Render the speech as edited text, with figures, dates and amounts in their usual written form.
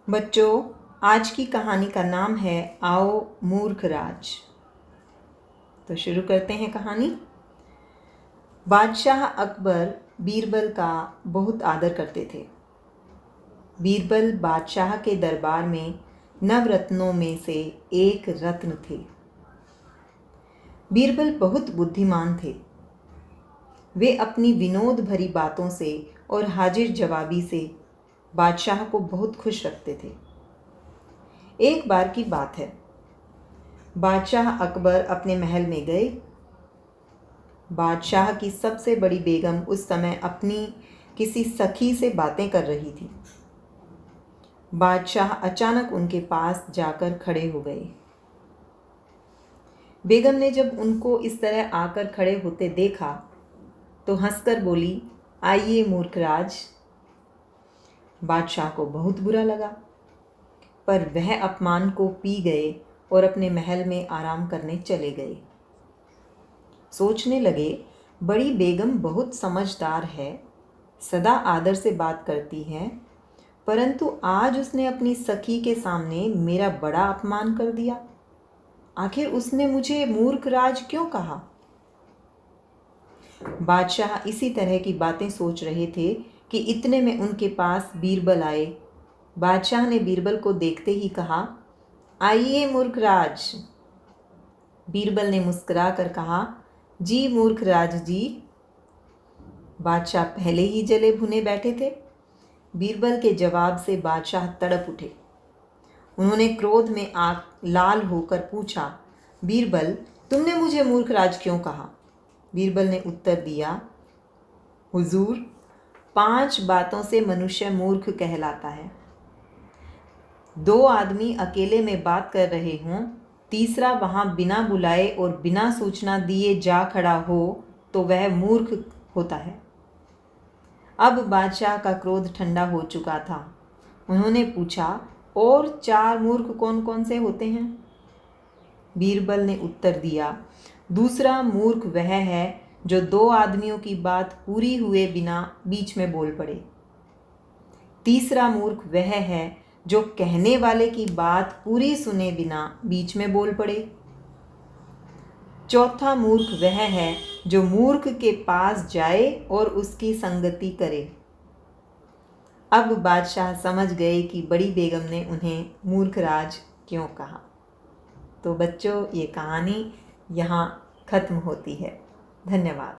बच्चों, आज की कहानी का नाम है आओ मूर्ख राज। तो शुरू करते हैं कहानी। बादशाह अकबर बीरबल का बहुत आदर करते थे। बीरबल बादशाह के दरबार में नवरत्नों में से एक रत्न थे। बीरबल बहुत बुद्धिमान थे। वे अपनी विनोद भरी बातों से और हाजिर जवाबी से बादशाह को बहुत खुश रखते थे। एक बार की बात है, बादशाह अकबर अपने महल में गए। बादशाह की सबसे बड़ी बेगम उस समय अपनी किसी सखी से बातें कर रही थी। बादशाह अचानक उनके पास जाकर खड़े हो गए। बेगम ने जब उनको इस तरह आकर खड़े होते देखा तो हंसकर बोली, आइए मूर्खराज। बादशाह को बहुत बुरा लगा, पर वह अपमान को पी गए और अपने महल में आराम करने चले गए। सोचने लगे, बड़ी बेगम बहुत समझदार है, सदा आदर से बात करती है, परंतु आज उसने अपनी सखी के सामने मेरा बड़ा अपमान कर दिया। आखिर उसने मुझे मूर्खराज क्यों कहा? बादशाह इसी तरह की बातें सोच रहे थे कि इतने में उनके पास बीरबल आए। बादशाह ने बीरबल को देखते ही कहा, आइए मूर्खराज। बीरबल ने मुस्कुरा कर कहा, जी मूर्खराज जी। बादशाह पहले ही जले भुने बैठे थे। बीरबल के जवाब से बादशाह तड़प उठे। उन्होंने क्रोध में आग लाल होकर पूछा, बीरबल, तुमने मुझे मूर्खराज क्यों कहा? बीरबल ने उत्तर दिया, हुजूर, 5 बातों से मनुष्य मूर्ख कहलाता है। 2 आदमी अकेले में बात कर रहे हों, तीसरा वहां बिना बुलाए और बिना सूचना दिए जा खड़ा हो तो वह मूर्ख होता है। अब बादशाह का क्रोध ठंडा हो चुका था। उन्होंने पूछा, और 4 मूर्ख कौन कौन से होते हैं? बीरबल ने उत्तर दिया, दूसरा मूर्ख वह है जो 2 आदमियों की बात पूरी हुए बिना बीच में बोल पड़े। तीसरा मूर्ख वह है जो कहने वाले की बात पूरी सुने बिना बीच में बोल पड़े। चौथा मूर्ख वह है जो मूर्ख के पास जाए और उसकी संगति करे। अब बादशाह समझ गए कि बड़ी बेगम ने उन्हें मूर्खराज क्यों कहा। तो बच्चों, ये कहानी यहाँ खत्म होती है। धन्यवाद।